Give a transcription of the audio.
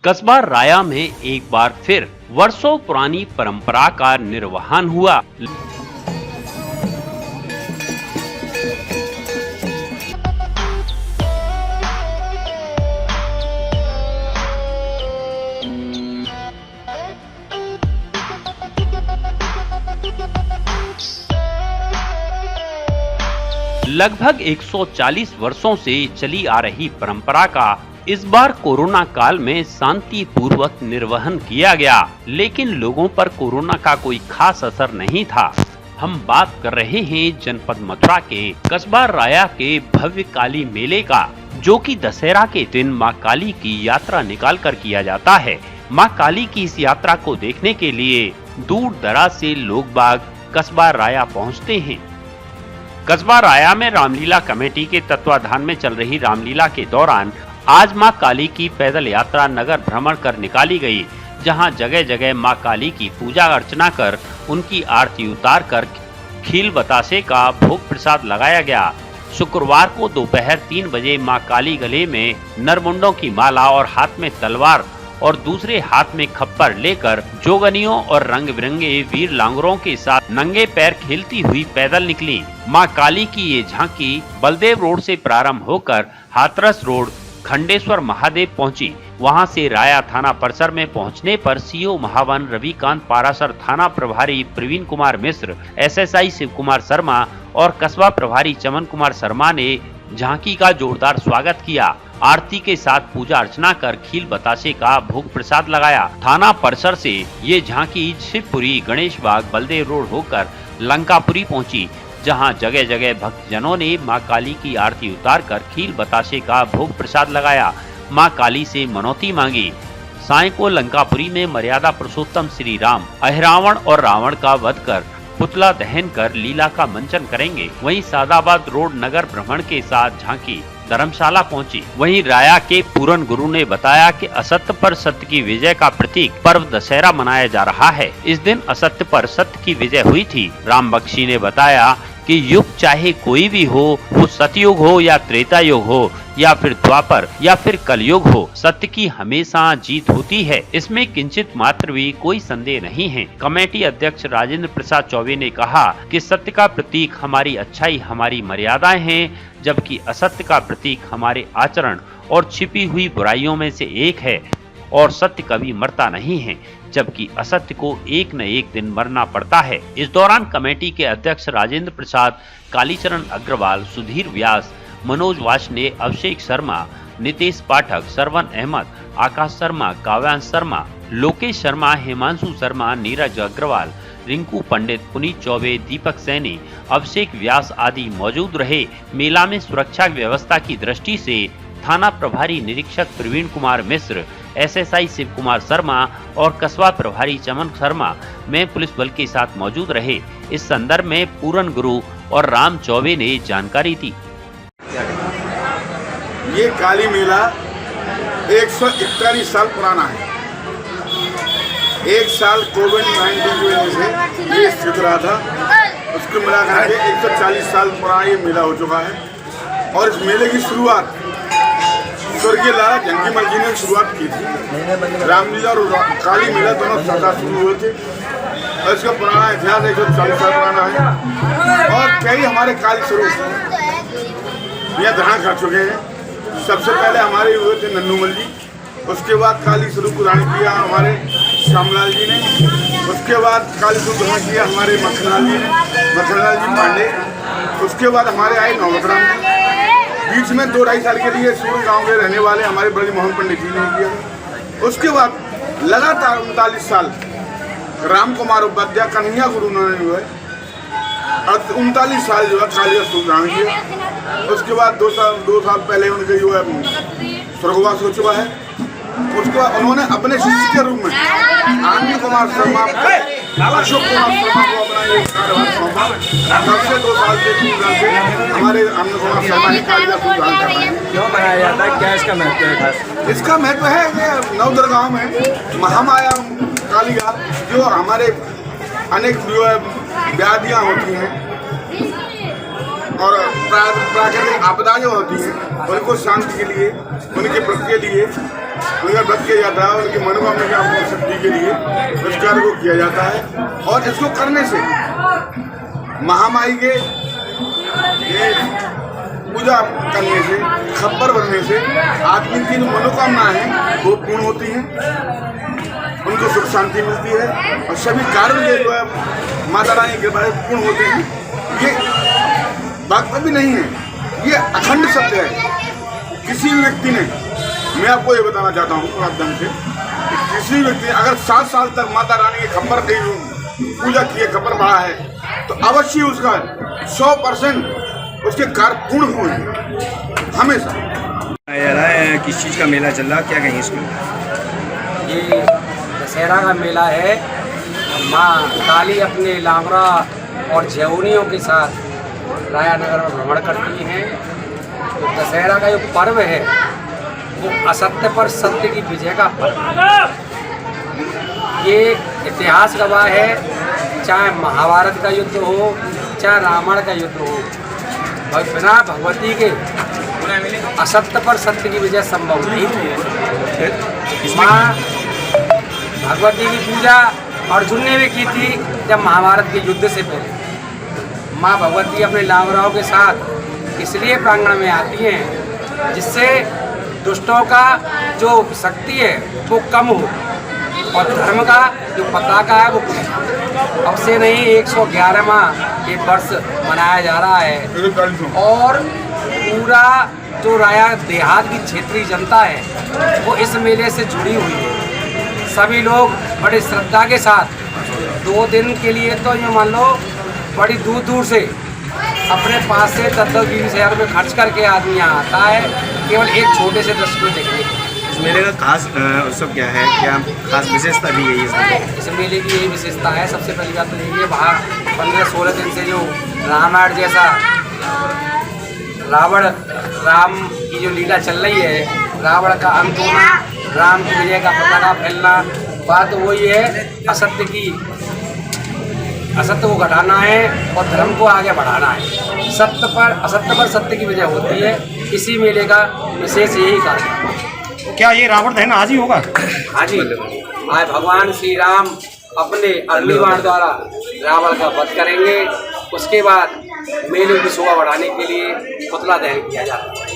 कस्बा राया में एक बार फिर वर्षों पुरानी परंपरा का निर्वहन हुआ। लगभग 140 वर्षों से चली आ रही परंपरा का इस बार कोरोना काल में शांति पूर्वक निर्वहन किया गया, लेकिन लोगों पर कोरोना का कोई खास असर नहीं था। हम बात कर रहे हैं जनपद मथुरा के कस्बा राया के भव्य काली मेले का, जो कि दशहरा के दिन मां काली की यात्रा निकाल कर किया जाता है। मां काली की इस यात्रा को देखने के लिए दूर दराज से लोग बाग कस्बा राया पहुँचते हैं। कस्बा राया में रामलीला कमेटी के तत्वाधान में चल रही रामलीला के दौरान आज मां काली की पैदल यात्रा नगर भ्रमण कर निकाली गई, जहां जगह जगह मां काली की पूजा अर्चना कर उनकी आरती उतार कर खील बतासे का भोग प्रसाद लगाया गया। शुक्रवार को दोपहर 3 बजे मां काली गले में नरमुंडों की माला और हाथ में तलवार और दूसरे हाथ में खप्पर लेकर जोगनियों और रंग बिरंगे वीर लांगरों के साथ नंगे पैर खेलती हुई पैदल निकली। मां काली की ये झांकी बलदेव रोड से प्रारंभ होकर हाथरस रोड खंडेश्वर महादेव पहुंची। वहां से राया थाना परिसर में पहुंचने पर सीओ महावन रविकांत पारासर, थाना प्रभारी प्रवीण कुमार मिश्र, एसएसआई शिव कुमार शर्मा और कस्बा प्रभारी चमन कुमार शर्मा ने झांकी का जोरदार स्वागत किया। आरती के साथ पूजा अर्चना कर खील बतासे का भोग प्रसाद लगाया। थाना परिसर से ये झांकी शिवपुरी, गणेश बाग, बलदेव रोड होकर लंकापुरी पहुंची, जहां जगह जगह भक्तजनों ने मां काली की आरती उतार कर खील बतासे का भोग प्रसाद लगाया, मां काली से मनौती मांगी। साय को लंकापुरी में मर्यादा पुरुषोत्तम श्री राम अहिरावण और रावण का वध कर पुतला दहन कर लीला का मंचन करेंगे। वहीं सादाबाद रोड नगर भ्रमण के साथ झांकी धर्मशाला पहुंची। वहीं राया के पूरन गुरु ने बताया कि असत्य पर सत्य की विजय का प्रतीक पर्व दशहरा मनाया जा रहा है। इस दिन असत्य पर सत्य की विजय हुई थी। राम बख्शी ने बताया कि युग चाहे कोई भी हो, वो सतयुग हो या त्रेता युग हो या फिर द्वापर या फिर कलयुग हो, सत्य की हमेशा जीत होती है। इसमें किंचित मात्र भी कोई संदेह नहीं है। कमेटी अध्यक्ष राजेंद्र प्रसाद चौबे ने कहा कि सत्य का प्रतीक हमारी अच्छाई, हमारी मर्यादाएं हैं, जबकि असत्य का प्रतीक हमारे आचरण और छिपी हुई बुराइयों में से एक है। और सत्य कभी मरता नहीं है, जबकि असत्य को एक न एक दिन मरना पड़ता है। इस दौरान कमेटी के अध्यक्ष राजेंद्र प्रसाद, कालीचरण अग्रवाल, सुधीर व्यास, मनोज वाशने, अभिषेक शर्मा, नितेश पाठक, सरवन अहमद, आकाश शर्मा, काव्यांश शर्मा, लोकेश शर्मा, हिमांशु शर्मा, नीरज अग्रवाल, रिंकू पंडित, पुनीत चौबे, दीपक सैनी, अभिषेक व्यास आदि मौजूद रहे। मेला में सुरक्षा व्यवस्था की दृष्टि से थाना प्रभारी निरीक्षक प्रवीण कुमार मिश्र, एसएसआई शिव कुमार शर्मा और कस्बा प्रभारी चमन शर्मा में पुलिस बल के साथ मौजूद रहे। इस संदर्भ में पूरन गुरु और राम चौबे ने जानकारी दी। ये काली मेला 141 साल पुराना है। एक साल कोविड-19 की वजह से ये स्थित रहा था, उसको मिलाकर के 140 साल पुराना ये मेला हो चुका है। और इस मेले की शुरुआत स्वर्गीय लाला जंगीमल जी ने शुरुआत की थी। रामलीला और काली मेला दोनों साथ शुरू हुए थे और इसका पुराना इतिहास 140 साल पुराना है। और कई हमारे काली स्वरूप यहाँ धारण कर चुके हैं। सबसे पहले हमारे हुए थे नन्नूमल जी, उसके बाद काली स्वरूप धारण किया हमारे श्यामलाल जी ने, उसके बाद काली स्वरूप धारण किया हमारे मक्खनलाल जी ने, मक्खनलाल जी पांडे, उसके बाद हमारे आए नौबतराम जी। बीच में 2-2.5 साल के लिए सूर्य गांव के रहने वाले हमारे ब्रज मोहन पंडित जी ने किया। उसके बाद लगातार 39 साल राम कुमार उपाध्याय कन्हैया गुरु उन्होंने हुए और 39 साल जो है काली स्वरूप धारण किया। उसके बाद 2 साल पहले उनके जो है स्वर्गवास हो चुका है। उसके बाद उन्होंने अपने शिष्य के रूप में आनंद कुमार शर्मा, अशोक कुमार शर्मा को अपना ये कार्यभार सौंपा। तब से 2 साल से 3 साल से हमारे आनंद कुमार शर्मा ही काली स्वरूप धारण कर रहे हैं। क्यों मनाया जाता है, क्या इसका महत्व है? इसका महत्व है कि नवदुर्गाओं में महामाया कालिका जो हमारे अनेक जो है व्याधियाँ होती हैं और प्राकृतिक आपदा जो होती हैं, उनको शांति के लिए, उनके प्रति के लिए उनका व्रत किया जाता है, उनकी मनोकामना की सिद्धि के लिए इस कार्य को किया जाता है। और इसको करने से महामाई के ये पूजा करने से, खप्पर बनने से आदमी की जो मनोकामनाएं हैं वो पूर्ण होती हैं, उनको सुख शांति मिलती है और सभी कार्य जो है माता रानी की कृपा से पूर्ण होते हैं। ये बात भी नहीं है, ये अखंड सत्य है। किसी भी व्यक्ति ने, मैं आपको ये बताना चाहता हूँ माध्यम से, किसी व्यक्ति ने अगर 7 साल तक माता रानी के खप्पर की पूजा की है, खप्पर बढ़ा है, तो अवश्य उसका 100% उसके कार्य पूर्ण हुए हैं हमेशा। किस चीज़ का मेला चल रहा, क्या कहें इसको? ये दशहरा का मेला है। माँ काली अपने लावरा और झेवनियों के साथ रायानगर में भ्रमण करती हैं। तो दशहरा का जो पर्व है वो असत्य पर सत्य की विजय का पर्व है। ये इतिहास गवाह है, चाहे महाभारत का युद्ध हो, चाहे रावण का युद्ध हो, बिना भगवती के असत्य पर सत्य की विजय संभव नहीं थी। माँ भगवती की पूजा अर्जुन ने भी की थी जब महाभारत के युद्ध से पहले। माँ भगवती अपने लावराओं के साथ इसलिए प्रांगण में आती हैं जिससे दुष्टों का जो शक्ति है वो कम हो और धर्म का जो पताका है वो अब से नहीं 111वां ये वर्ष मनाया जा रहा है। और पूरा जो राया देहात की क्षेत्रीय जनता है वो इस मेले से जुड़ी हुई है। सभी लोग बड़े श्रद्धा के साथ 2 दिन के लिए तो ये मान लो बड़ी दूर दूर से अपने पास से 10-20 हज़ार रुपये खर्च करके आदमी यहाँ आता है केवल एक छोटे से दृश्य को देखने के। इस मेले का खास उत्सव क्या है, क्या खास विशेषता भी है इस मेले की यही विशेषता है। सबसे पहली बात तो यही है, वहाँ 15-16 दिन से जो रामायण जैसा राम की जो लीला चल रही है, रावण का अंत होना, राम की विजय का पताका फैलना, बात वही है असत्य को घटाना है और धर्म को आगे बढ़ाना है। असत्य पर सत्य की विजय होती है। इसी मेले का विशेष यही कार्य है। क्या ये रावण दहन आज ही होगा? हाँ जी, आज भगवान श्री राम अपने अग्निबाण द्वारा रावण का वध करेंगे। उसके बाद मेले की शोभा बढ़ाने के लिए पुतला दहन किया जाता है।